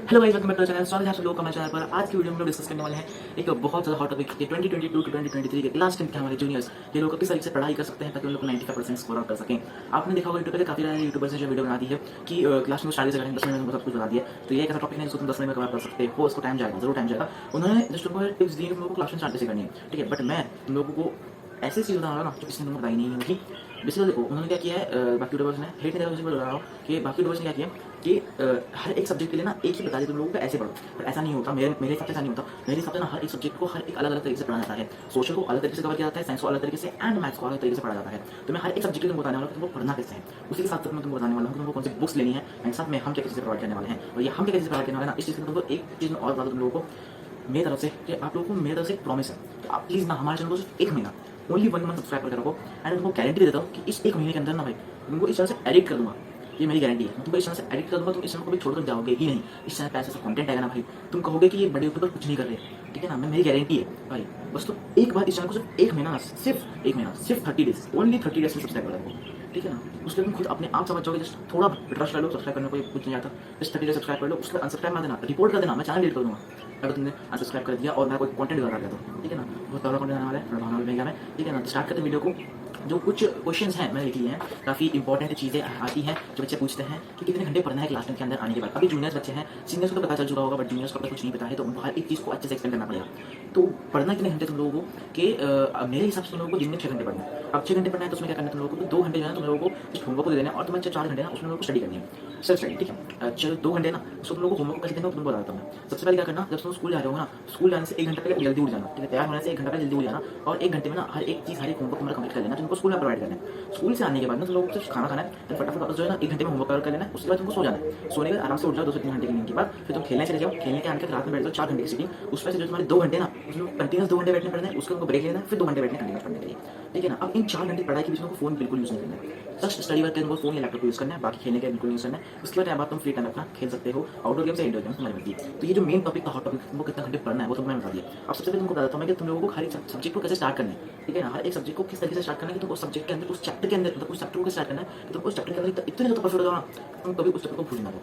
Hello guys, welcome back to channel. स्वागत है आप सब लोगों का हमारे चैनल पर। आज की वीडियो में हम लोग डिस्कस करने वाले हैं एक बहुत ज़्यादा हॉट टॉपिक कि 2022 टू 2023 के लास्ट टाइम के हमारे जूनियर्स ये लोग किस तरीके से पढ़ाई कर सकते हैं ताकि उन लोग को 95% स्कोर आउट कर सकें। आपने देखा होगा यूट्यूब पे काफ़ी सारे यूट्यूबर्स ने जो वीडियो बना दी है कि क्लास में स्टार्ट से करेंगे 10 मिनट में सब कुछ बता दिया। तो ये एक ऐसा टॉपिक है जिसको तुम 10 मिनट में कवर कर सकते हो, उसको टाइम जाएगा, जरूर टाइम जाएगा। उन्होंने जस्ट तुमको टिप्स दी तुम लोगों को क्लास में स्टार्ट से करनी है, ठीक है। बट मैं तुम लोगों को ऐसी चीज़ बता रहा हूँ ना जो किसी ने तुमको बताई नहीं होगी। बेसिकली देखो उन्होंने क्या किया है, बाकी यूट्यूबर्स ने हेट नहीं बता रहा हूँ कि बाकी यूट्यूबर्स ने क्या किया कि हर एक सब्जेक्ट के लिए ना एक ही बता दिया तुम लोगों को ऐसे पढ़ो। पर ऐसा नहीं होता, मेरे हिसाब से ऐसा नहीं होता। मेरे हिसाब से ना हर एक सब्जेक्ट को हर एक अलग अलग तरीके से पढ़ाया जाता है। सोशल को अलग तरीके से कवर किया जाता है, साइंस को अलग तरीके से, एंड मैथ्स को अलग तरीके से पढ़ा जाता है। तो मैं हर एक सब्जेक्ट को बताने वाला हूँ तुमको पढ़ना कैसे है। उसी के साथ मैं तुमको बताने वाला हूँ तुमको कौन सी बुक्स लेनी है, एंड साथ में हम क्या चीज़ें प्रोवाइड करने वाले हैं। और ये हम क्या चीज़ें प्रोवाइड करने वाले हैं ना, इस चीज़ में तुमको एक चीज़ में और बता दूँ तुम लोगों को मेरी तरफ से कि आप लोगों को मेरी तरफ से एक प्रॉमिस है कि आप प्लीज़ ना हमारे चैनल को सिर्फ 1 महीना, ओनली 1 मंथ सब्सक्राइब करके रखो। एंड तुमको गारंटी देता हूँ कि इस 1 महीने के अंदर ना भाई तुमको इस चैनल से एडिट कर दूंगा। ये मेरी गारंटी है, मैं तुमको इस चैनल से एडिट कर दूंगा। तुम इस चैनल को भी छोड़कर जाओगे ही नहीं। इस चैनल पे ऐसा कंटेंट आएगा ना भाई, तुम कहोगे कि ये बड़े यूट्यूबर कुछ नहीं कर रहे, ठीक है ना। मेरी गारंटी है भाई, बस तुम एक बार इस चैनल को सिर्फ 1 महीना, सिर्फ 1 महीना, सिर्फ 30 डेज, ओनली 30 डेज में सब्सक्राइब कर रखो, ठीक है ना। उसके तुम खुद अपने आप समझ जाओगे। जस्ट थोड़ा ट्रस्ट कर लो, सब्सक्राइब करने को कुछ नहीं आता। जस्ट 30 डेज सब्सक्राइब कर लो, उसके अनसब्सक्राइब मत देना, रिपोर्ट कर देना, मैं चैनल डिलीट कर दूंगा अगर तुमने अनसब्सक्राइब कर दिया और मैं कोई कंटेंट कर दिया तो, ठीक है ना। बहुत तगड़ा कंटेंट आने वाला है, भावना में, ठीक है ना। स्टार्ट करते वीडियो को। जो कुछ क्वेश्चंस हैं मैंने लिख लिए हैं, काफ़ी इंपॉर्टेंट चीज़ें आती हैं जो बच्चे पूछते हैं कि कितने घंटे पढ़ना है क्लास के अंदर आने के बाद। अभी जूनियर्स बच्चे हैं, सीनियर्स को तो पता चल चुका होगा, बट जूनियर्स को कुछ नहीं पता है, तो उनको हर एक चीज़ को अच्छे से एक्सप्लेन करना पड़ेगा। तो पढ़ना कितने घंटे तुम लोगों को कि मेरे हिसाब से तुम लोगों को दिन में 6 घंटे पढ़ना है। अब 6 घंटे पढ़ना है तो उसमें क्या करना है तुम लोगों को, 2 घंटे जो है तुम लोगों को जस्ट होमवर्क को दे देना है, और तुम्हें 4 घंटे ना उसमें लोगों को स्टडी करनी है, सेल्फ स्टडी, ठीक है। चलो 2 घंटे ना उसको तुम लोगों को होमवर्क कैसे देना तुमको बताता हूँ। सबसे पहले क्या करना, जब तुम स्कूल जा रहे हो ना, स्कूल जाने से 1 घंटा पहले जल्दी उठ जाना, ठीक है। तैयार होने से 1 घंटा पहले जल्दी उठ जाना, और 1 घंटे में ना हर एक चीज़, हर एक होमवर्क तुम्हारा कंप्लीट कर लेना जिनको स्कूल में प्रोवाइड करना है। स्कूल से आने के बाद ना तुम लोगों को सिर्फ खाना खाना है, तो फटाफट वापस जो है ना 1 घंटे में होमवर्क कर लेना है। उसके बाद तुमको सो जाना है। सोने के बाद आराम से उठ जाओ 2 से 3 घंटे की नींद के बाद, फिर तुम खेलने चले जाओ। खेलने के आने के रात में बैठ जाओ 4 घंटे की सीटिंग। उसमें से जो तुम्हारे 2 घंटे ना उसमें कंटिन्यूस 2 घंटे बैठने पड़ने हैं, उसका तुमको ब्रेक लेना है, फिर 2 घंटे बैठने कंटिन्यूस पढ़ने के लिए, ठीक है ना। अब इन 4 घंटे पढ़ाई के बीच में फोन बिल्कुल यूज़ नहीं करना है। जस्ट स्टडी वर्क के तुमको फोन या लैपटॉप यूज़ करना है, बाकी खेलने के बिल्कुल यूज़ करना है। उसके बाद आप तुम फ्री टाइम अपना खेल सकते हो, आउटडोर गेम्स या इंडोर गेम्स तुम्हारी मर्जी। तो ये जो मेन टॉपिक था, हॉट टॉपिक, तुमको कितना घंटे पढ़ना है वो तो मैं बता दिया। अब सबसे पहले तुमको बताता हूँ मैं कि तुम लोगों को हर एक सब्जेक्ट को कैसे स्टार्ट करना है, ठीक है ना। हर एक सब्जेक्ट को किस तरीके से स्टार्ट करना है कि तुमको सब्जेक्ट के अंदर, उस चैप्टर के अंदर, मतलब उस चैप्टर को स्टार्ट करना है कि तुमको उस चैप्टर के अंदर इतने ज़्यादा परफेक्ट हो जाओ ना तुम कभी उस चैप्टर को भूल ना दो,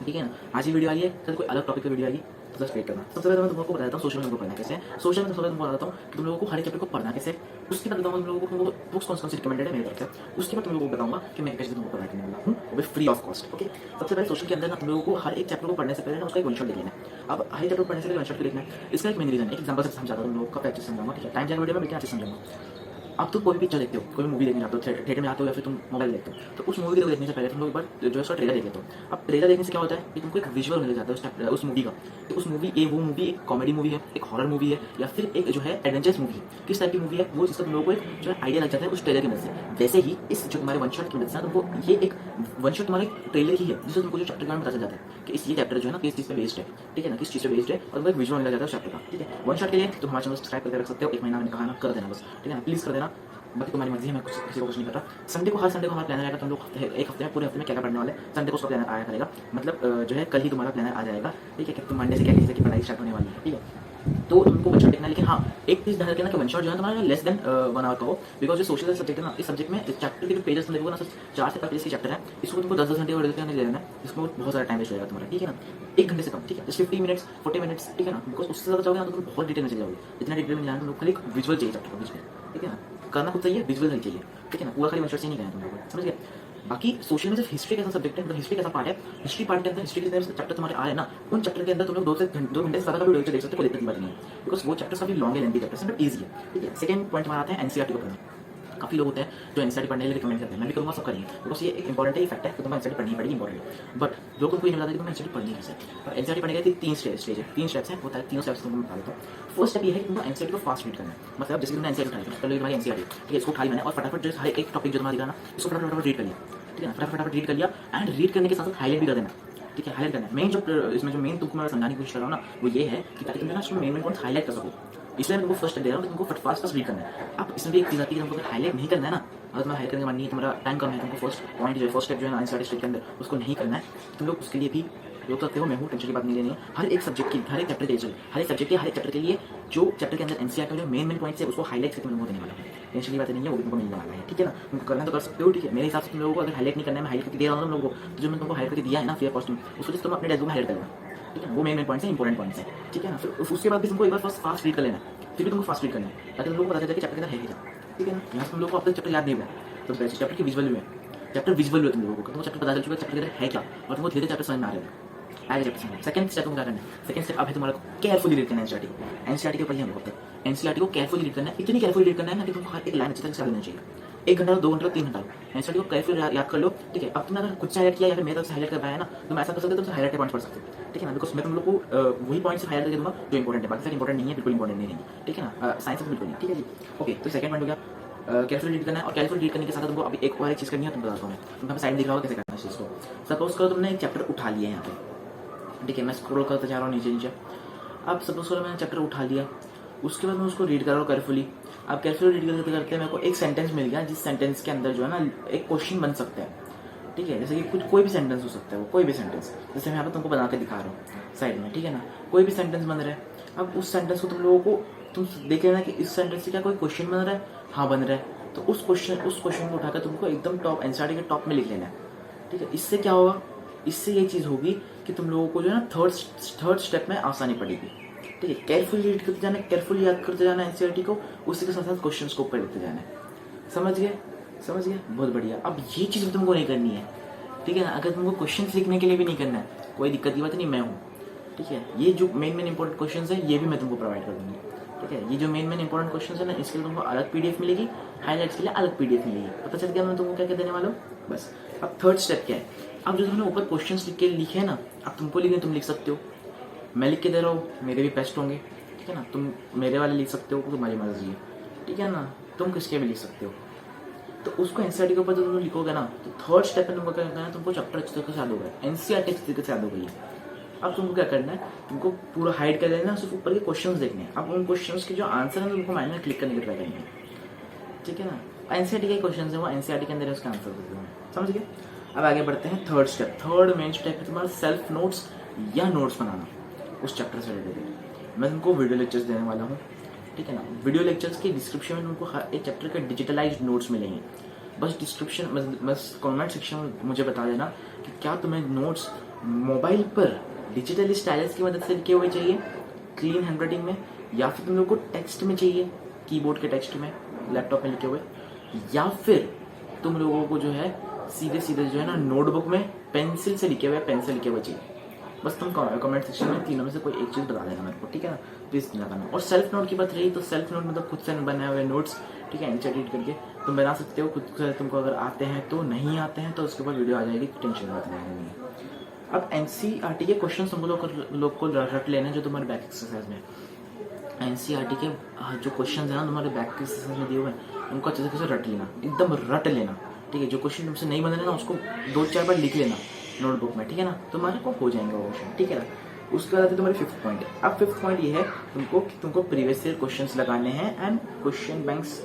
ठीक है ना। आज ही वीडियो आई है, कल कोई अलग टॉपिक की वीडियो आएगी, तो जस्ट वेट करना। सबसे पहले मैं तुमको बताता हूँ सोशल में तुमको पढ़ना कैसे है। सोशल में सबसे पहले तुमको बताता हूँ कि तुम लोगों को हर एक चैप्टर को पढ़ना कैसे है। उसके बाद बताऊँगा तुम लोगों को बुक्स कौन सी रिकमेंडेड है मेरी तरफ से। उसके बाद तुम लोगों को बताऊँगा कि मैं कैसे तुमको पढ़ाई करने वाला हूँ, वो भी फ्री ऑफ कॉस्ट, ओके। सबसे पहले सोशल के अंदर ना तुम लोगों को हर एक चैप्टर को पढ़ने से पहले ना उसका एक वन शॉट लिख लेना है। अब हर एक चैप्टर पढ़ने से पहले वन शॉट लिखना है। इसका एक मेन रीजन, एक एग्जाम्पल से समझाता हूँ तुम लोगों का, प्रैक्टिस समझाऊंगा, ठीक है। टाइम जाएगा वीडियो में, लेकिन अच्छे समझाऊंगा। अब तुम कोई भी पिक्चर देखते हो, कोई मूवी देखने जाते हो, थिएटर में आते हो या फिर तुम मोबाइल देखते हो, तो उस मूवी को देखने से पहले तुम लोग एक बार जो है उसका ट्रेलर देख लेते हो। अब ट्रेलर देखने से क्या होता है कि तुमको एक विजुअल मिल जाता है उस मूवी का, तो उस मूवी वो मूवी एक कॉमेडी मूवी है, एक हॉरर मूवी है, या फिर एक जो है एडवेंचरस मूवी है, किस टाइप की मूवी है वो, जिसका तुम लोगों को एक जो है आइडिया लग जाता है उस ट्रेलर की मदद से। वैसे ही इस जो तुम्हारे वन शॉट की मदद से तुमको ये एक वन शॉट तुम्हारे ट्रेलर ही है, जिससे तुमको जो चैप्टर के बारे में पता चल जाता है कि इस ये चैप्टर जो है ना किस चीज़ पे बेस्ड है, ठीक है ना, किस चीज़ पे बेस्ड है, और तुमको एक विजुअल मिल जाता है उस चैप्टर का, ठीक है। वन शॉट के लिए तुम हमारे चैनल सब्सक्राइब करके रख सकते हो। 1 महीना मैंने कहा ना, कर देना बस, ठीक है ना, प्लीज़ कर देना। बाकी तुम्हारी मर्जी है, मैं किसी को कुछ नहीं कर रहा। संडे को, हर संडे को हमारा प्लानर आएगा। तुम लोग एक हफ्ते में, पूरे हफ्ते में क्या क्या पढ़ने वाले, संडे को उसका प्लानर आया करेगा। मतलब जो है कल ही तुम्हारा प्लानर आ जाएगा, ठीक है। कि तुम मंडे से क्या चीज़ की पढ़ाई स्टार्ट होने वाली है, ठीक है। तो तुमको वन शॉट देखना है, लेकिन हाँ एक चीज़ ध्यान रखना कि वन शॉट जो है तुम्हारा लेस देन 1 आवर का हो, बिकॉज जो सोशल सब्जेक्ट है ना, इस सब्जेक्ट में चैप्टर के जो पेजेस देखोगे ना, 4 से 5 पेज की चैप्टर है। इसको तुमको 10-10 घंटे और नहीं लेना है, इसमें बहुत सारा टाइम वेस्ट हो जाएगा तुम्हारा, ठीक है ना। 1 घंटे से कम, ठीक है, जस्ट 50 मिनट्स 40 मिनट्स, ठीक है ना। बिकॉज उससे ज़्यादा जाओगे ना तो तुम बहुत डिटेल में चले जाओगे। इतना डिटेल में जाना तुम लोग खाली विजुअल चाहिए चैप्टर का बीच में, ठीक है ना। करना खुद चाहिए, विजुअल नहीं चाहिए, ठीक है ना। पूरा खाली वन शॉट से नहीं गया तुम लोग, समझ गए। बाकी सोशल में सिर्फ हिस्ट्री कैसा सब्जेक्ट है, मतलब हिस्ट्री कैसा पार्ट है, हिस्ट्री पार्ट के अंदर हिस्ट्री के चैप्टर तुम्हारे आ रहे हैं ना, उन चैप्टर के अंदर तुम लोग 2 घंटे से ज़्यादा का भी देख सकते हो, कोई दिक्कत की बात नहीं है। बिकॉज वो चैप्टर काफी लॉन्ग है, लेंथी चैप्टर है, बट ईजी है, ठीक है। सेकंड पॉइंट हमारा आता है एनसीईआरटी को पढ़ना। काफ़ी लोग होते हैं जो एनसीईआरटी पढ़ने के लिए रिकमेंड करते हैं, मैं भी करूँगा, सब करेंगे, बिकॉज ये एक इंपॉर्टेंट है, फैक्ट है कि तुम्हें एनसीईआरटी पढ़नी पड़ेगी, इंपॉर्टेंट है। बट लोग तुमको ये नहीं बताते कि तुम्हें एनसीईआरटी पढ़नी कैसे। और एनसीईआरटी पढ़ने के 3 स्टेज है, 3 स्टेप्स हैं, होता है 3 स्टेप्स तुमको बता देता हूँ। फर्स्ट स्टेप ये है कि तुमको एनसीईआरटी को फास्ट रीड करना है। मतलब जैसे तुमने एनसीईआरटी उठाई, चलो तुम्हारी एनसीईआरटी, ठीक है, इसको उठाई मैंने और फटाफट जो हर एक टॉपिक जो तुम्हारा दिखा ना, इसको फटाफट रीड कर लिया, ठीक है ना। फटाफट रीड कर लिया, एंड रीड करने के साथ साथ हाईलाइट भी कर देना, ठीक है। हाईलाइट करना है मेन, जो इसमें जो मेन तुमको मैं समझाने की कोशिश कर रहा हूँ ना, वो ये है कि ताकि तुम ना इसमें मेन पॉइंट हाईलाइट कर सको। इसलिए मैं तुमको फर्स्ट दे रहा हूँ कि तुमको फास्ट रीड करना है। अब इसमें भी एक चीज़ आती है कि तुमको हाईलाइट नहीं करना है ना, अगर तुम्हारा हाईलाइट करने का मन नहीं है, तुम्हारा टाइम कम है, तुमको फर्स्ट पॉइंट जो है, फर्स्ट स्टेप जो है ना एनसीईआरटी के अंदर उसको नहीं करना है, तुम लोग उसके लिए भी रोक सकते हो। मैं हूँ, टेंशन की बात नहीं लेनी है। हर एक सब्जेक्ट की, हर एक चैप्टर के लिए, हर एक सब्जेक्ट के हर एक चैप्टर के लिए जो चैप्टर के अंदर एनसीईआरटी जो मेन पॉइंट्स है उसको हाईलाइट करके तुम लोगों को देने वाला है। टेंशन की बात नहीं है, वो भी तुमको मिलने वाला है, ठीक है ना। तुमको करना तो कर सकते हो, ठीक है। मेरे हिसाब से तुम लोगों को अगर हाईलाइट नहीं करना है, मैं हाईलाइट करके दे रहा हूँ तुम लोगों को, तो जो मैं तुमको हाईलाइट करके दिया है ना फ्री ऑफ कॉस्ट में, उसको तुम अपने डेस्क में हाईलाइट करना, ठीक है, वो मेन पॉइंट्स हैं, इंपॉर्टेंट पॉइंट्स हैं, ठीक है ना। फिर उसके बाद भी तुमको एक बार फर्स्ट फास्ट रीड कर लेना है, फिर भी तुमको फास्ट रीड करना है ताकि तुम लोग को पता चले कि चैप्टर के अंदर है क्या, ठीक है ना। यहाँ से तुम लोग को अब तक चैप्टर याद नहीं हुआ तो चैप्टर की विजुअल में चैप्टर विजुअल हुआ तुम लोगों को, तुमको चैप्टर पता चल चुका है चैप्टर के अंदर है क्या, और तुमको धीरे धीरे चैप्टर समझ में आ रहा है आगे चैप्टर समझ। सेकंड स्टेप तुमको क्या करना है, सेकंड स्टेप अब है तुम्हारा केयरफुली रीड करना है एनसीईआरटी को। एनसीईआरटी के ऊपर ही हम लोग एनसीईआरटी को केयरफुली रीड करना है, इतनी केयरफुली रीड करना है ना कि तुमको हर एक लाइन अच्छी तरह से समझना चाहिए। 1 घंटा 2 घंटा 3 घंटा एनसीईआरटी को केयरफुली याद कर लो, ठीक है। अब तुमने अगर खुद से हाईलाइट किया या फिर मेरे तरफ से हाईलाइट करवाया ना, तुम ऐसा कर सकते हो, तुम हाईलाइट पॉइंट्स पढ़ सकते हो, ठीक है ना। बिकॉज मैं तुम लोग को वही पॉइंट्स हाईलाइट करके दूंगा जो इंपॉर्टेंट है, बाकी सारे इंपॉर्टेंट नहीं है, बिल्कुल इंपॉर्टेंट नहीं रहेंगे, ठीक है ना। साइंस में बिल्कुल नहीं, ठीक है जी। ओके, तो सेकंड पॉइंट हो गया केयरफुल रीड करना है। और केयरफुल रीड करने के साथ तुमको अभी एक और एक चीज़ करनी है, तुम बताता हूँ मैं, तुम साइड दिख रहा होगा कैसे करना है इस चीज़ को। सपोज करो तुमने एक चैप्टर उठा लिया है यहाँ पे, ठीक है, मैं स्क्रॉल करते जा रहा हूँ नीचे नीचे। अब सपोज करो मैंने चैप्टर उठा लिया, उसके बाद मैं उसको रीड कर रहा हूँ केयरफुली। अब केयरफुली रीड करते करते मेरे को एक सेंटेंस मिल गया, जिस सेंटेंस के अंदर जो है ना एक क्वेश्चन बन सकता है, ठीक है। जैसे कि कुछ कोई भी सेंटेंस हो सकता है, वो कोई भी सेंटेंस, जैसे मैं यहाँ पे तुमको बना के दिखा रहा हूँ साइड में, ठीक है ना। कोई भी सेंटेंस बन रहा है, अब उस सेंटेंस को तुम लोगों को तुम देख लेना कि इस सेंटेंस से क्या कोई क्वेश्चन बन रहा है, हाँ बन रहा है, तो उस क्वेश्चन को उठाकर तुमको एकदम टॉप एनसीईआरटी के टॉप में लिख लेना है, ठीक है। इससे क्या होगा, इससे ये चीज़ होगी कि तुम लोगों को जो है ना थर्ड स्टेप में आसानी पड़ेगी, ठीक है। केयरफुली रीड करते जाना, केयरफुली याद करते जाना एनसीईआरटी को, उसी के साथ साथ क्वेश्चंस को ऊपर लिखते जाना है। समझ गए, समझ गए, बहुत बढ़िया। अब ये चीज़ तुमको नहीं करनी है, ठीक है ना। अगर तुमको क्वेश्चंस लिखने के लिए भी नहीं करना है, कोई दिक्कत की बात नहीं, मैं हूँ, ठीक है। ये जो मेन इंपॉर्टेंट क्वेश्चंस है ये भी मैं तुमको प्रोवाइड कर दूंगी, ठीक है। ये जो मेन इंपॉर्टेंट क्वेश्चंस है ना, इसके लिए तुमको अलग पीडीएफ मिलेगी, हाईलाइट्स के लिए अलग पीडीएफ मिलेगी। पता चल गया मैं तुमको क्या क्या देने वाला हूँ, बस। अब थर्ड स्टेप क्या है, अब जो तुमने ऊपर क्वेश्चंस लिखे हैं ना, अब तुमको लिखने तुम लिख सकते हो, मैं लिख के दे रहा हूँ, मेरे भी बेस्ट होंगे, ठीक है ना। तुम मेरे वाले लिख सकते हो, तुम्हारी मर्जी है, ठीक है ना। तुम किसके भी लिख सकते हो। तो उसको एनसीईआरटी के ऊपर जब तुम लिखोगे ना, तो थर्ड स्टेप में तुमको क्या करना है, तुमको चैप्टर अच्छी तरीके से याद होगा, एनसीईआरटी अच्छी तरीके से याद हो गई है। अब तुमको क्या करना है, तुमको पूरा हाइड कर देना, सिर्फ ऊपर के क्वेश्चंस देखने हैं। अब उन क्वेश्चंस के जो आंसर है तुमको माइंड में क्लिक करने की ट्राई करनी है, ठीक है ना। एनसीईआरटी के क्वेश्चंस है वो एनसीईआरटी के अंदर उसका आंसर देते हैं, समझ गए। अब आगे बढ़ते हैं third step. Third main step है तुम्हारा सेल्फ नोट्स या नोट्स बनाना उस चैप्टर से रिलेटेड। मैं तुमको वीडियो लेक्चर्स देने वाला हूँ, ठीक है ना। वीडियो लेक्चर्स के डिस्क्रिप्शन में तुमको हर एक चैप्टर के डिजिटलाइज्ड नोट्स मिलेंगे। बस डिस्क्रिप्शन बस कमेंट सेक्शन में मुझे बता देना कि क्या तुम्हें नोट्स मोबाइल पर डिजिटल स्टाइल्स की मदद से लिखे हुए चाहिए क्लीन हैंडराइटिंग में, या फिर तुम लोग को टेक्स्ट में चाहिए, कीबोर्ड के टेक्स्ट में, लैपटॉप में लिखे हुए, या फिर तुम लोगों को जो है सीधे सीधे जो है ना नोटबुक में पेंसिल से लिखे हुए, पेन से लिखे हुए चाहिए। बस तुम कमेंट सेक्शन में तीनों में से कोई एक चीज़ बता देना मेरे को, ठीक है ना। प्लीज़ ना करना। और सेल्फ नोट की बात रही तो सेल्फ नोट मतलब खुद से बनाए हुए नोट्स, ठीक है, एडिट करके तुम बना सकते हो खुद से। तुमको अगर आते हैं तो, नहीं आते हैं तो उसके ऊपर वीडियो आ जाएगी, टेंशन बात नहीं है। अब एनसीईआरटी के क्वेश्चन तुम लोग को रट लेना जो तुम्हारे बैक एक्सरसाइज में। एनसीईआरटी के जो क्वेश्चन है ना तुम्हारे बैक एक्सरसाइज में दिए हुए हैं, उनको अच्छे तरीके से रट लेना, एकदम रट लेना, ठीक है। जो क्वेश्चन तुमसे नहीं बन रहे ना उसको 2-4 बार लिख लेना नोटबुक में, ठीक है ना। तुम्हारे को हो जाएंगे वो क्वेश्चन, ठीक है ना। उसके बाद तुम्हारी फिफ्थ पॉइंट। अब फिफ्थ पॉइंट ये है तुमको प्रीवियस ईयर क्वेश्चंस लगाने हैं एंड क्वेश्चन बैंक्स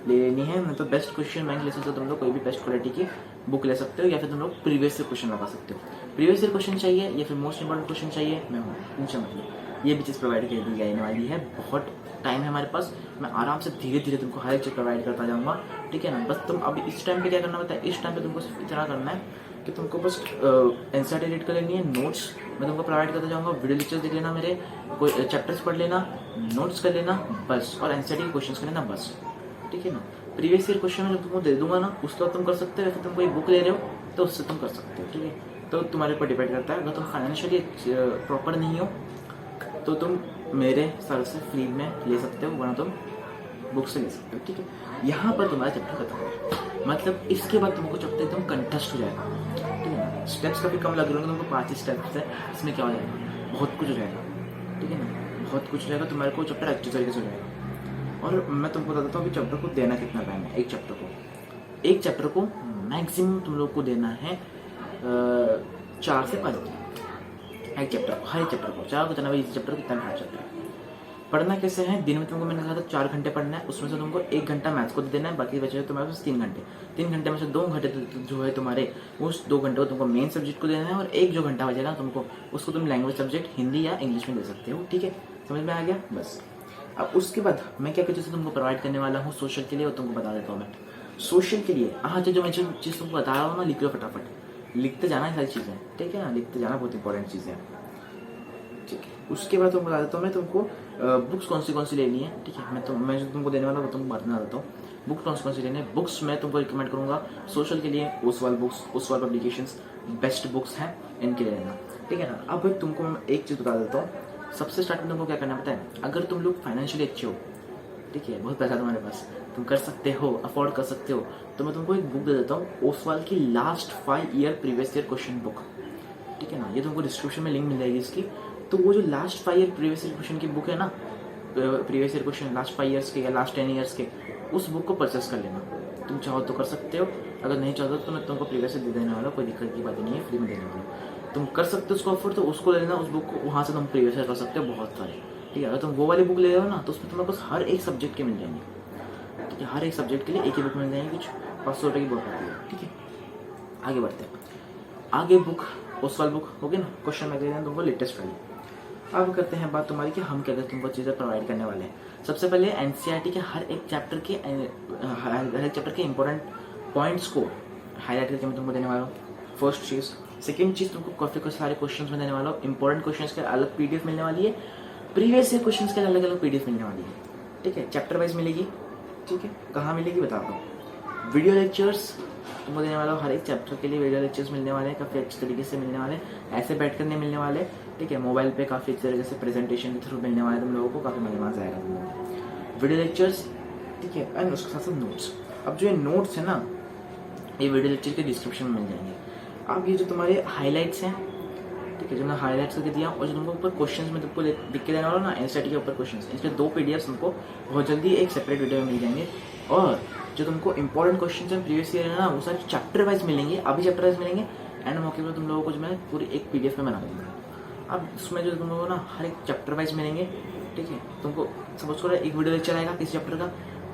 ले लेनी है। मतलब बेस्ट क्वेश्चन बैंक ले सकते हो तुम लोग, कोई भी बेस्ट क्वालिटी की बुक ले सकते हो, या फिर तुम लोग प्रीवियस ईयर क्वेश्चन लगा सकते हो। प्रीवियस ईयर क्वेश्चन चाहिए या फिर मोस्ट इंपॉर्टेंट क्वेश्चन चाहिए, मैं हूँ, टेंशन मतलब ये भी चीज़ प्रोवाइड कर दी जाने वाली है। बहुत टाइम है हमारे पास, मैं आराम से धीरे धीरे तुमको हर एक चीज़ प्रोवाइड करता जाऊँगा, ठीक है ना। बस तुम अभी इस टाइम पे क्या करना होता है, इस टाइम पे तुमको सिर्फ इतना करना है कि तुमको बस एनसीईआरटी रीड कर लेनी है, नोट्स मैं तुमको प्रोवाइड करता जाऊँगा, वीडियो लेक्चर्स देख लेना, मेरे कोई चैप्टर्स पढ़ लेना, नोट्स कर लेना बस, और एनसीईआरटी के क्वेश्चंस कर लेना बस, ठीक है ना। प्रीवियस ईयर क्वेश्चन में तुमको दे दूंगा ना, उसका तुम कर सकते हो, या फिर तुम कोई बुक ले रहे हो तो उससे तुम कर सकते हो, ठीक है। तो तुम्हारे ऊपर डिपेंड करता है। अगर तुम फाइनेंशियली प्रॉपर नहीं हो तो तुम मेरे सर से फ्री में ले सकते हो, वरना तुम बुक से ले सकते हो, ठीक है। यहाँ पर तुम्हारा चैप्टर खत्म है, मतलब इसके बाद तुमको चैप्टर एकदम कंटेस्ट हो जाएगा, ठीक है ना। स्टेप्स काफ़ी कम लग रहे होंगे तुमको, 5 स्टेप्स है, इसमें क्या हो जाएगा, बहुत कुछ हो जाएगा, ठीक है ना। बहुत कुछ हो जाएगा, तुम्हारे को चैप्टर अच्छी तरीके से हो जाएगा। और मैं तुमको बता देता हूँ अभी चैप्टर को देना कितना टाइम है। एक चैप्टर को मैक्सिमम तुम लोग को देना है 4 से 5 दिन एक चैप्टर को, हर एक चैप्टर को। चाहे कितना भी चैप्टर कितना हार्ड चैप्टर है। पढ़ना कैसे है, दिन में तुमको मैंने कहा था 4 घंटे पढ़ना है, उसमें से तुमको 1 घंटा मैथ्स को दे देना है, बाकी बचे तुम्हारे पास 3 घंटे। 3 घंटे में से 2 घंटे जो है तुम्हारे, उस 2 घंटे को तुमको मेन सब्जेक्ट को देना है, और एक जो घंटा बचेगा तुमको उसको तुम लैंग्वेज सब्जेक्ट हिंदी या इंग्लिश में दे सकते हो, ठीक है। समझ में आ गया बस। अब उसके बाद मैं क्या चीज़ तुमको प्रोवाइड करने वाला हूँ सोशल के लिए, और तुमको बता देता हूँ मैं सोशल के लिए। हाँ जो मैं चीज़ तुमको बता रहा हूँ ना, लिख लो फटाफट, लिखते जाना है सारी चीज़ें, ठीक है ना, लिखते जाना, बहुत इंपॉर्टेंट चीज़ें हैं। ठीक है, उसके बाद तुमको बता देता हूँ मैं तुमको बुक्स कौन सी लेनी है। ठीक है, मैं जो तुमको देने वाला हूँ वो तुमको बता देता हूँ। बुक कौन सी लेनी है। बुक्स मैं तुमको रिकमेंड करूँगा सोशल के लिए Oswal books, Oswal publications best books हैं, इनके लिए लेना। ठीक है ना। अब तुमको मैं एक चीज़ बता देता हूँ। सबसे स्टार्ट में तुमको क्या करना पता है, अगर तुम लोग फाइनेंशियली अच्छे हो, ठीक है, बहुत पैसा तुम्हारे पास, तुम कर सकते हो, अफोर्ड कर सकते हो, तो मैं तुमको एक बुक दे देता हूँ, ओसवाल की last 5 year previous year question book. ठीक है ना, ये तुमको डिस्क्रिप्शन में लिंक मिल जाएगी इसकी। तो वो जो last 5 year previous year question की बुक है ना, previous year question last 5 years के या लास्ट 10 ईयर्स के, उस बुक को परचेस कर लेना। तुम चाहो तो कर सकते हो, अगर नहीं चाहो तो मैं तुमको प्रीवियस ईयर दे देने वाला, कोई दिक्कत की बात नहीं है, फ्री में देने वाला। तुम कर सकते हो उसको अफोर्ड, तो उसको ले लेना, उस बुक को, वहाँ से तुम प्रीवियस ईयर कर सकते हो बहुत सारे। ठीक है, अगर तुम वो वाली बुक ले रहे हो ना, तो उसमें तुम्हारे पास हर एक सब्जेक्ट के मिल जाएंगे। ठीक है, हर एक सब्जेक्ट के लिए एक ही बुक मिल जाएगी, कुछ 500 रुपये की बुक आती है। ठीक है, आगे बढ़ते हैं। आगे बुक ओसवाल बुक हो गई ना, क्वेश्चन मैं दे रहा हूँ तुमको लेटेस्ट वाली। अब करते हैं बात तुम्हारी कि हम क्या क्या तुमको चीज़ें प्रोवाइड करने वाले हैं। सबसे पहले एनसीईआरटी के हर एक चैप्टर के इंपॉर्टेंट पॉइंट्स को हाईलाइट करके मैं तुमको देने वाला हूँ, फर्स्ट चीज़। सेकंड चीज़, तुमको काफ़ी सारे क्वेश्चंस में देने वाला हूँ। इंपॉर्टेंट क्वेश्चंस के अलग पीडीएफ मिलने वाली है, प्रीवियस ईयर क्वेश्चंस के अलग अलग पीडीएफ मिलने वाली है। ठीक है, चैप्टर वाइज मिलेगी। ठीक है, कहाँ मिलेगी बताता हूँ। वीडियो लेक्चर्स तुमको देने वाला हूँ, हर एक चैप्टर के लिए वीडियो लेक्चर्स मिलने वाले हैं, काफ़ी अच्छे तरीके से मिलने वाले हैं, ऐसे बैठ कर नहीं मिलने वाले। ठीक है, मोबाइल पे काफ़ी अच्छे तरीके से प्रेजेंटेशन के थ्रू मिलने वाले तुम लोगों को, काफ़ी मज़ा आएगा तुम लोगों को वीडियो लेक्चर्स। ठीक है, एंड उसके साथ साथ नोट्स। अब जो ये नोट्स है ना, ये वीडियो लेक्चर के डिस्क्रिप्शन में मिल जाएंगे। अब ये जो तुम्हारे हाईलाइट्स हैं, ठीक है, जो मैं हाईलाइट्स करके दिया, और जो तुमको ऊपर क्वेश्चंस में तुमको लिख के देने वाला ना एनसीईआरटी के ऊपर क्वेश्चंस, इसके 2 पीडीएफ तुमको बहुत जल्दी एक सेपरेट वीडियो में मिल जाएंगे। और जो तुमको इंपॉर्टेंट क्वेश्चंस हैं प्रीवियस ईयर है ना, वो सारे चैप्टर वाइज मिलेंगे, अभी चैप्टर वाइज मिलेंगे, एंड मौके पर तुम लोगों को जो मैं पूरी एक पीडीएफ में बना दूंगा। अब उसमें जो तुम लोगों को ना हर एक चैप्टर वाइज मिलेंगे। ठीक है, तुमको सपोज करो एक वीडियो लेक्चर आएगा, किस चैप्टर का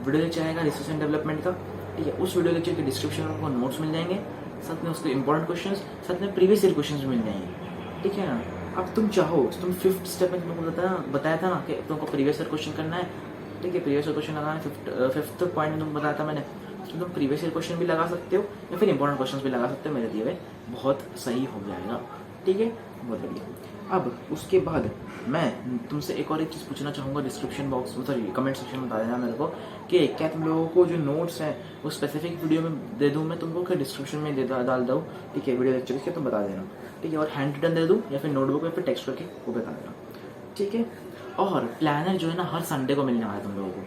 वीडियो लेक्चर आएगा, रिसर्च एंड डेवलपमेंट का। ठीक है, उस वीडियो लेक्चर के डिस्क्रिप्शन में आपको नोट्स मिल जाएंगे, साथ में उसके इंपॉर्टेंट क्वेश्चन, साथ में प्रीवियस ईयर क्वेश्चन भी मिल जाएंगे। ठीक है ना। अब तुम चाहो, तुम 5th स्टेप में तुमको बताया था ना कि तुमको प्रीवियस ईयर क्वेश्चन करना है। ठीक है, प्रीवियस ईयर क्वेश्चन लगाना है। 5th पॉइंट में तुमको बताया था मैंने, तो तुम प्रीवियस ईयर क्वेश्चन भी लगा सकते हो या फिर इंपॉर्टेंट क्वेश्चन भी लगा सकते हो, मेरे दिए हुए, बहुत सही हो जाएगा। ठीक है, बहुत बढ़िया। अब उसके बाद मैं तुमसे एक और एक चीज़ पूछना चाहूँगा, description box sorry comment section में बता देना मेरे को कि क्या तुम लोगों को जो नोट्स हैं वो स्पेसिफिक वीडियो में दे दूँ मैं तुमको, क्या डिस्क्रिप्शन में डाल दूँ। ठीक है, वीडियो लेक्चर के तुम बता देना। ठीक है, और हैंड रिटन दे दूँ या फिर नोटबुक या फिर टेक्स्ट करके वो बता देना। ठीक है, और प्लानर जो है ना हर संडे को मिलने वाला है तुम लोगों को,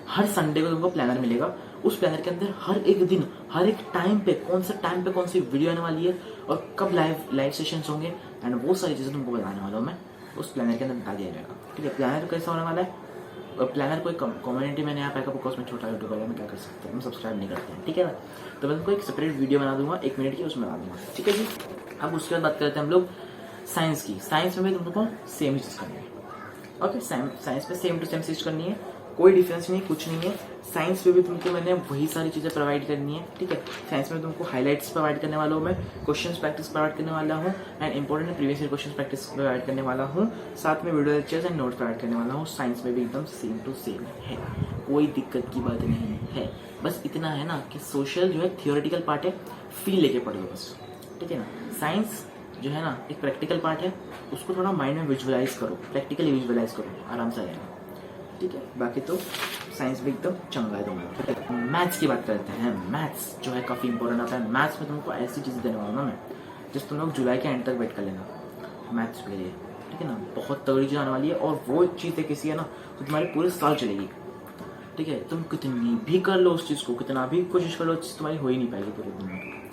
हर संडे को तुमको प्लानर मिलेगा। उस प्लानर के अंदर हर एक दिन, हर एक टाइम पे, कौन सा टाइम पे कौन सी वीडियो आने वाली है और कब लाइव सेशंस होंगे, एंड वो सारी चीज़ें तुमको बताने वाला हूँ मैं, उस प्लानर के अंदर बता दिया जाएगा। ठीक है, प्लानर कैसा होने वाला है, प्लानर कोई कम्युनिटी में नहीं आ पाएगा, बिकॉज मैं छोटा यूट्यूबर है, मैं क्या कर सकते हैं, हम सब्सक्राइब नहीं करते हैं। ठीक है ना, तो मैं तुमको एक सेपरेट वीडियो बना दूंगा 1 मिनट की, उसमें बना दूंगा। ठीक है जी। अब उसके बाद बात करते हैं हम लोग साइंस की। साइंस में भी तुमको सेम ही चीज़ करनी है। ओके, साइंस में सेम टू सेम चीज़ करनी है, कोई डिफरेंस नहीं, कुछ नहीं है। साइंस में भी तुमको मैंने वही सारी चीज़ें प्रोवाइड करनी है। ठीक है, साइंस में तुमको हाईलाइट्स प्रोवाइड करने वाला हूँ मैं, क्वेश्चंस प्रैक्टिस प्रोवाइड करने वाला हूँ, and important previous year question practice provide करने वाला हूँ, साथ में video lectures and notes provide करने वाला हूँ। साइंस में भी एकदम सेम टू सेम है, कोई दिक्कत की बात नहीं है। बस इतना है ना कि सोशल जो है थियोरेटिकल पार्ट है, फील लेके पढ़ो बस। ठीक है ना, साइंस जो है ना एक प्रैक्टिकल पार्ट है, उसको थोड़ा माइंड में विजुअलाइज करो, प्रैक्टिकली विजुअलाइज करो, आराम से आएगा। ठीक है, बाकी तो साइंस भी एकदम चंगा है तुम्हारा। मैथ्स की बात करते हैं। मैथ्स जो है काफ़ी इंपॉर्टेंट आता है। मैथ्स में तुमको ऐसी चीज़ें देने वाला हूँ ना मैं, जिस तुम लोग जुलाई के एंड तक वेट कर लेना मैथ्स के लिए। ठीक है ना, बहुत तगड़ी चीज़ आने वाली है, और वो चीज़ कैसी है ना, तो तुम्हारे पूरे साल चलेगी। ठीक है, तुम कितनी भी कर लो उस चीज़ को, कितना भी कोशिश कर लो, चीज़ तुम्हारी हो ही नहीं पाएगी पूरे दिन में।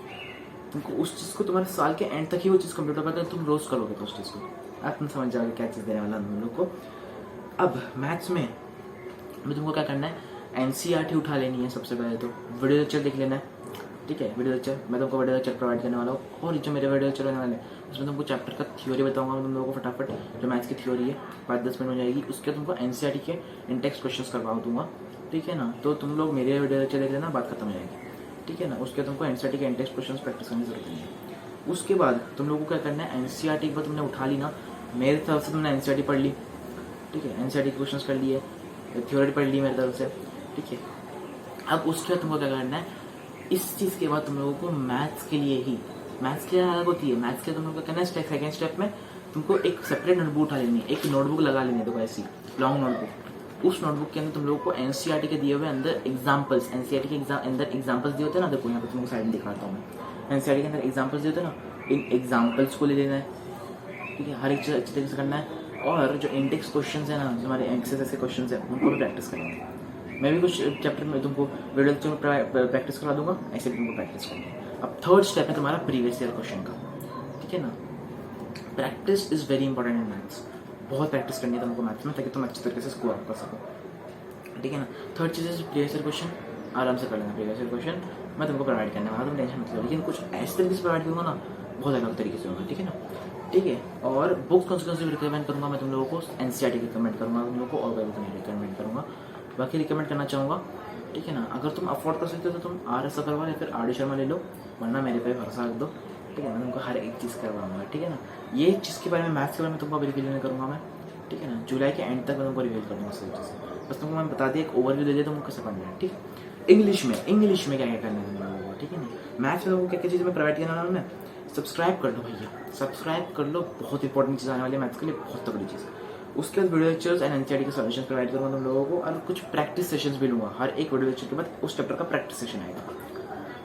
तुमको उस चीज़ को तुम्हारे साल के एंड तक ही वो चीज़ कंप्लीट हो पाएगा, तुम रोज़ करोगे तो उस चीज़ को, आप तुम समझ जाओगे क्या चीज़ देने वाला हम लोग को। अब मैथ्स में तुमको क्या करना है, एनसीईआरटी उठा लेनी है सबसे पहले, तो वीडियो लेक्चर देख लेना है। ठीक है, वीडियो लेक्चर मैं तुमको वीडियो लेक्चर प्रोवाइड करने वाला हूँ, और जो मेरे वीडियो लेक्चर होने वाले हैं उसमें तुमको चैप्टर का थ्योरी बताऊंगा मैं तुम लोगों को फटाफट, जो मैथ्स की थ्योरी है 5-10 मिनट हो जाएगी। उसके तुमको एनसीईआरटी के इंटेक्स क्वेश्चन करवा दूंगा। ठीक है ना, तो तुम लोग मेरे वीडियो लेक्चर देख लेना, बात खत्म हो जाएगी। ठीक है ना, उसके तुमको एनसीईआरटी के इंटेक्स क्वेश्चन प्रैक्टिस करने की जरूरत नहीं है। उसके बाद तुम लोगों को क्या करना है, एनसीईआरटी के बाद तुमने उठा ली ना, मेरी तरफ से तुमने एनसीईआरटी पढ़ ली। ठीक है, एनसीईआरटी के क्वेश्चन कर लिए, थ्योरी पढ़ ली मेरी तरफ से। ठीक है, अब उसके बाद तुमको क्या करना है, इस चीज़ के बाद तुम लोगों को मैथ्स के लिए ही, मैथ्स के लिए अलग होती है, मैथ्स के तुम लोग क्या करना है, सेकेंड स्टेप में तुमको एक सेपरेट नोटबुक उठा लेनी है, एक नोटबुक लगा लेनी है, देखो ऐसी लॉन्ग नोटबुक। उस नोटबुक के अंदर तुम लोगों को एनसीईआरटी के दिए हुए अंदर एग्जाम्पल्स, एनसीईआरटी के अंदर एग्जाम्पल्स दिए होते हैं ना, देखो यहाँ पे तुमको साइड में दिखाता हूँ मैं, एनसीईआरटी के अंदर एग्जाम्पल्स दिए होते हैं ना, इन एग्जाम्पल्स को ले लेना है, ठीक है, हर एक चीज़ अच्छी तरीके से करना है। और जो इंडेक्स क्वेश्चन है ना, जो हमारे एक्सरसाइज के क्वेश्चन है, उनको भी प्रैक्टिस करेंगे। मैं भी कुछ चैप्टर में तुमको वीडियो लेक्चर में प्रैक्टिस करा दूंगा, ऐसे भी तुमको प्रैक्टिस करेंगे। अब थर्ड स्टेप है तुम्हारा प्रीवियस ईयर क्वेश्चन का, ठीक है ना। Practice is very important in maths, बहुत प्रैक्टिस करनी है तुमको मैथ्स में, ताकि तुम अच्छी तरीके से स्कोर अप कर सको, ठीक है ना। थर्ड चीज़ है प्रीवियस ईयर क्वेश्चन, आराम से कर लेना। प्रीवियस ईयर क्वेश्चन मैं तुमको प्रोवाइड करने वाला, तुम टेंशन मत लो, लेकिन कुछ ऐसे तरीके से प्रोवाइड करूँगा ना, बहुत अलग तरीके से होगा, ठीक है ना, ठीक है। और बुक्स कौन सी रिकमेंड करूँगा मैं तुम लोगों को, एनसीईआरटी रिकमेंड करूँगा तुम लोगों को, और कोई बुक नहीं रिकमेंड करूँगा, बाकी रिकमेंड करना चाहूँगा, ठीक है ना। अगर तुम अफोर्ड कर सकते हो तो तुम RS अग्रवाल या फिर RD शर्मा ले लो, वरना मेरे पे भरोसा रख दो, ठीक है। मैं तुमको हर एक चीज़ करवाऊंगा, ठीक है ना। ये चीज़ के बारे में, मैथ्स के बारे में तुमको अभी रिवील नहीं करूँगा मैं, ठीक है ना। जुलाई के एंड तक मैं तुमको रिवील करूँगा सब चीज़, बस तुमको मैं बता दिया, एक ओवरव्यू दे दिया तुमको कैसे पढ़ना है, ठीक है। इंग्लिश में क्या क्या करना है तुम लोगों को, ठीक है ना। मैथ्स में तुमको क्या क्या चीज़ें मैं प्रोवाइड करने वाला हूँ मैं, सब्सक्राइब कर लो भैया, सब्सक्राइब कर लो, बहुत इंपॉर्टेंट चीज़ आने वाली है मैथ्स के लिए, बहुत तगड़ी चीज़। उसके बाद वीडियो लेक्चर्स एंड एनसीईआरटी के सॉल्यूशन प्रोवाइड करूँगा तुम लोगों को, और कुछ प्रैक्टिस सेशंस भी लूँगा। हर एक वीडियो लेक्चर के बाद उस चैप्टर का प्रैक्टिस सेशन आएगा,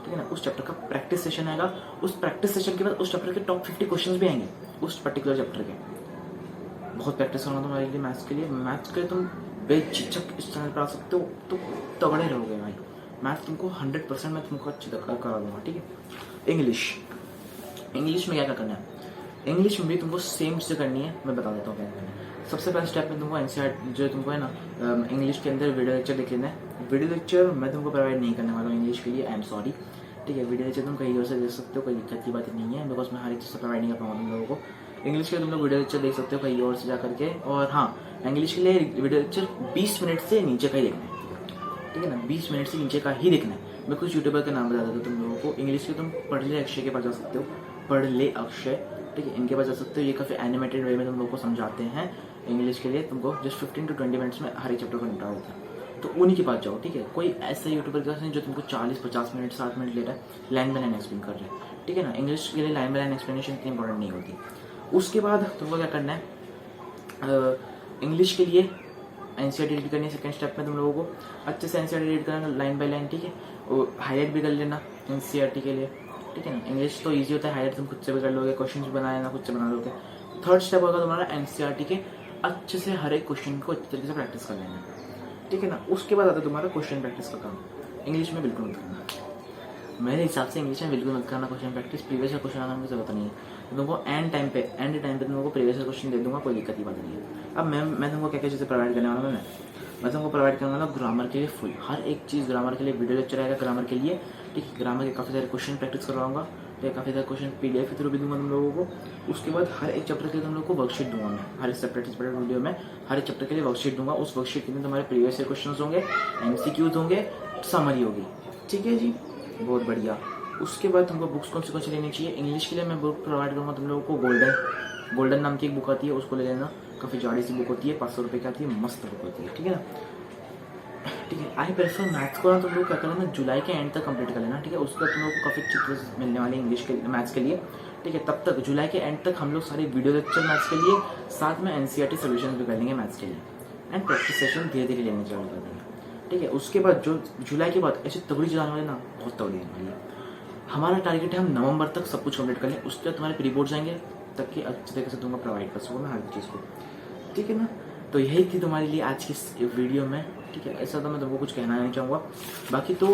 ठीक है ना। उस चैप्टर का प्रैक्टिस सेशन आएगा, उस प्रैक्टिस सेशन के बाद उस चैप्टर के टॉप 50 क्वेश्चंस भी आएंगे उस पर्टिकुलर चैप्टर के। बहुत प्रैक्टिस करना तुम्हारे लिए मैथ्स के लिए। मैथ्स के लिए तुम बेझिझक इस चैनल पर आ सकते हो, तो तगड़े रहोगे भाई। मैथ्स तुमको 100% मैं तुमको अच्छी तरह करा दूंगा, ठीक है। इंग्लिश में क्या करना है, इंग्लिश में भी तुमको सेम चीज़ करनी है, मैं बता देता हूँ क्या करना है। सबसे पहले स्टेप में तुमको एनसीईआरटी जो तुमको है ना, इंग्लिश के अंदर वीडियो लेक्चर देख लेना है। वीडियो लेक्चर मैं तुमको प्रोवाइड नहीं करने वाला हूँ इंग्लिश के लिए, आई एम सॉरी, ठीक है। वीडियो लेक्चर तुम कहीं और से देख सकते हो, कोई दिक्कत की बात नहीं है, बिकॉज मैं हर एक चीज़ से प्रोवाइड नहीं कर पाऊँगा तुम लोगों को। इंग्लिश के लिए तुम लोग वीडियो लेक्चर देख सकते हो कहीं और से जा करके, और हाँ, इंग्लिश के लिए वीडियो लेक्चर 20 मिनट से नीचे का ही देखना है, ठीक है ना। 20 मिनट से नीचे का ही देखना है। मैं कुछ यूट्यूबर के नाम बता देता हूँ तुम लोगों को। इंग्लिश के तुम पढ़ ले अक्षय के पास जा सकते हो, पढ़ ले अक्षय, ठीक है, इनके पास जा सकते हो। ये काफ़ी एनिमेटेड वे में तुम लोगों को समझाते हैं। इंग्लिश के लिए तुमको जस्ट 15 to 20 मिनट्स में हर एक चैप्टर को निपटा होता है, तो उन्हीं के पास जाओ, ठीक है। कोई ऐसा यूट्यूबर के पास नहीं जो तुमको 40-50 मिनट 60 मिनट ले रहा है, लाइन बाय लाइन एक्सप्लेन कर रहा है, ठीक है ना। इंग्लिश के लिए लाइन बाय लाइन एक्सप्लेनेशन इतनी इंपॉर्टेंट नहीं होती। उसके बाद तुमको क्या करना है, इंग्लिश के लिए एनसीईआरटी रीड करनी है। सेकंड स्टेप में तुम लोगों को अच्छे से एनसीईआरटी रीड करना लाइन बाय लाइन, ठीक है। और हाईलाइट भी कर लेना एनसीईआरटी के लिए, ठीक है ना। इंग्लिश तो ईजी होता है, हाईलाइट तुम खुद से भी कर लोगे, क्वेश्चन भी बना लेना, खुद से बना लोगे। थर्ड स्टेप होगा तुम्हारा एनसीईआरटी के अच्छे से हर एक क्वेश्चन को अच्छी तरीके से प्रैक्टिस कर लेना, ठीक है ना। उसके बाद आता है तुम्हारा क्वेश्चन प्रैक्टिस का काम। इंग्लिश में बिल्कुल मत करना, मेरे हिसाब से इंग्लिश में बिल्कुल मत करना question practice. Previous year question आने की जरूरत नहीं है। तुमको एंड टाइम पे तुमको प्रीवियस ईयर क्वेश्चन दे दूंगा, कोई दिक्कत की बात नहीं है। अब मैं तुमको क्या क्या चीज़ें प्रोवाइड करने वाला हूँ, मैं तुमको प्रोवाइड करने वाला ग्रामर के लिए फुल हर एक चीज़। ग्रामर के लिए वीडियो लेक्चर आएगा ग्रामर के लिए, ठीक है। ग्रामर के काफ़ी सारे क्वेश्चन प्रैक्टिस करवाऊंगा, तो काफ़ी सारे क्वेश्चन PDF के थ्रू भी दूंगा तुम लोगों को। उसके बाद हर एक चैप्टर के लिए तुम लोगों को वर्कशीट दूंगा मैं, हर एक सेपरेट वीडियो में हर एक चैप्टर के लिए वर्कशीट दूंगा। उस वर्कशीट के लिए तुम्हारे प्रीवियस ईयर क्वेश्चन होंगे, MCQs होंगे, समरी होगी, ठीक है जी, बहुत बढ़िया। उसके बाद तुमको बुक्स कौन सी लेनी चाहिए। इंग्लिश के लिए मैं बुक प्रोवाइड करूँगा तुम लोगों को, गोल्डन नाम की एक बुक आती है, उसको ले लेना। काफ़ी जाड़ी सी बुक होती है, 500 रुपये की आती है, मस्त बुक होती है, ठीक है ना, ठीक है। आई प्रेफर मैथ्स को ना तुम लोग क्या करना, जुलाई के एंड तक कंप्लीट कर लेना, ठीक है। उसके बाद तुम लोग को काफ़ी चित्र मिलने वाले इंग्लिश के मैथ्स के लिए, ठीक है। तब तक जुलाई के एंड तक हम लोग सारे वीडियो लेक्चर मैथ्स के लिए, साथ में एनसीईआरटी सोल्यूशन भी कर लेंगे मैथ्स के लिए, एंड प्रैक्टिस सेशन धीरे धीरे लेने चालू कर देंगे, ठीक है। उसके बाद जो जुलाई के बाद ऐसी तगड़ी चीज़ आने वाली ना, बहुत तगड़ी आने वाली है। हमारा टारगेट है हम नवंबर तक सब कुछ कंप्लीट कर लें। उसके बाद तुम्हारे प्री बोर्ड्स आएंगे, तब कि अच्छे तरीके से तुमको प्रोवाइड कर सकूँ मैं हर चीज़ को, ठीक है ना। तो यही थी तुम्हारे लिए आज की वीडियो में, ठीक है। ऐसा तो मैं तुमको कुछ कहना नहीं चाहूँगा, बाकी तो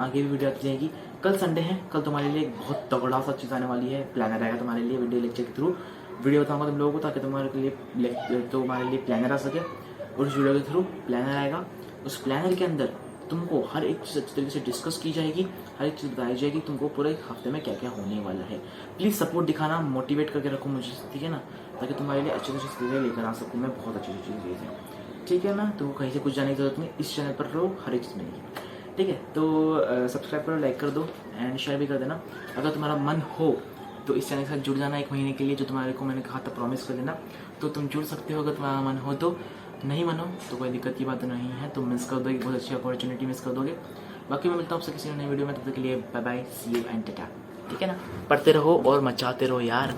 आगे भी वीडियो आती जाएगी। कल संडे है, कल तुम्हारे लिए बहुत तगड़ा सा चीज़ आने वाली है, प्लानर आएगा तुम्हारे लिए वीडियो लेक्चर के थ्रू। वीडियो बताऊँगा तुम लोगों को, ताकि तुम्हारे लिए प्लानर आ सके। उस वीडियो के थ्रू प्लानर आएगा, उस प्लानर के अंदर तुमको हर एक चीज़ अच्छी तरीके से डिस्कस की जाएगी, हर एक चीज़ बताई जाएगी तुमको पूरे एक हफ्ते में क्या क्या होने वाला है। प्लीज़ सपोर्ट दिखाना, मोटिवेट करके रखो मुझे, ठीक है ना, ताकि तुम्हारे लिए अच्छी अच्छी चीज़ें लेकर आ सकूँ मैं, बहुत अच्छी अच्छी चीज़ें, ठीक है ना। तो कहीं से कुछ जाने की जरूरत नहीं, इस चैनल पर रहो, हर एक चीज़ मिलेगी, ठीक है। तो सब्सक्राइब करो, लाइक कर दो एंड शेयर भी कर देना। अगर तुम्हारा मन हो तो इस चैनल के साथ जुड़ जाना 1 महीने के लिए, जो तुम्हारे को मैंने कहा था प्रॉमिस कर देना, तो तुम जुड़ सकते हो अगर तुम्हारा मन हो तो। नहीं मानो तो कोई दिक्कत की बात नहीं है, तुम मिस कर दोगे, बहुत अच्छी अपॉर्चुनिटी मिस कर दोगे। बाकी मैं मिलता हूँ आपसे किसी नई वीडियो में, तब तक के लिए bye bye, see you and tata, ठीक है ना। पढ़ते रहो और मचाते रहो यार।